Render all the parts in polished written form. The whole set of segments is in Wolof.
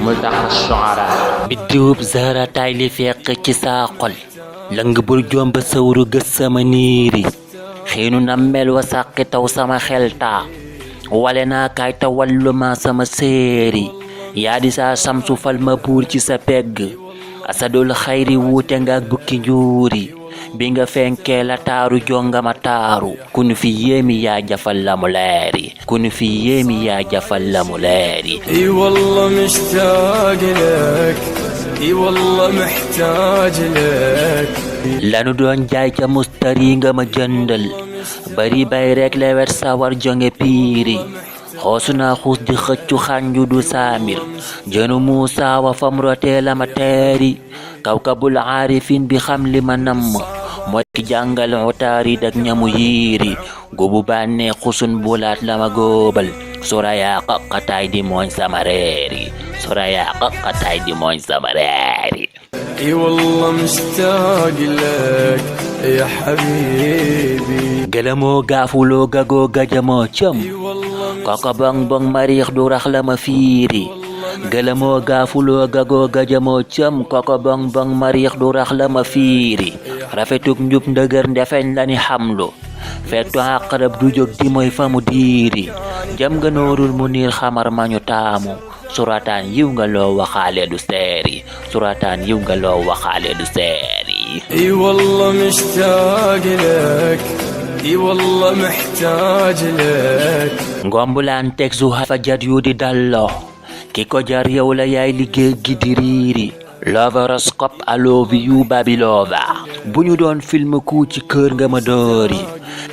ملتقى الشعراء biddiwub zahra tay li fekk ci saa xol lang bur jomba sawru gës sama niiri xiinu nammel wa sàqi taw sama xelta wale naa kaay ta wallu ma sama séeri yaa di saa samsu fal ma buur ci sa pegg asadul xayri wuute nga ak bukki njuuri bi nga fenkee la taaru jongama taaru kunu fi yéemi yaa jafal la mu leeri kunu fi yéemi yaa jafal la mu leeri اي والله مشتاق لك اي والله محتاج لك lanu doon jaay ca mustari nga ma jëndal bari bay rek lewet sawar jonge piiri xoosu naa xuus di xëccu xànju du saamir jënu muusa wa fam rotee la ma teeri kawkabul aarifin bi xam li ma namm mooy ki jàngal utaari dak ñamu yiiri gubu bànnee xusun bulaat la ma góobal suraya qaqataay di mooñ sama reeri suraya qaqataay di mooñ sama reeri اي والله مشتاق لك يا حبيبي gelamoo gaafuloo gagoo gajamoo cëm koko bong bong mariix du rax la ma fiiri gelamoo gaafuloo gagoo gajamoo cëm koko bong bong mariix du rax la ma fiiri rafetuk njub ndëgër ndefeñ la ni xamlu fettu àqarab du jóg di mooy fa mu diiri jam nga noorul mu niir xamar mañu taamu surataan yiw nga loo waxaale du seeri surataan yiw nga loo waxaale du seeri اي والله مشتاق لك اي والله محتاج لك ngombulaan teg su fajat yu di dalloo ki ko jar yow la yaay liggéey gi di riiri Loveroscope I love you Babilova bu ñu doon film ku ci kër nga ma doori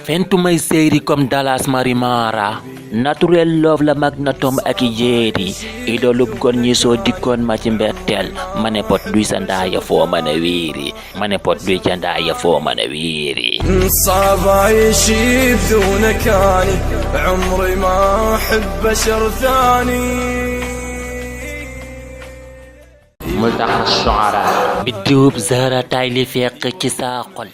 fentu may séeri comme Dallas Marimara naturel love la magnatom ak i jéeri idolub gon ñi soo dikkoon ma ci mbetteel ma ne pot duy sa ndaaya foo mën a wiiri ma ne pot duy ca ndaaya foo mën a wiiri صعب عيشي بدونك اني عمري ما احب بشر ثاني ملتقى الشعراء biddiwub zahra tay li fekk ci saa xol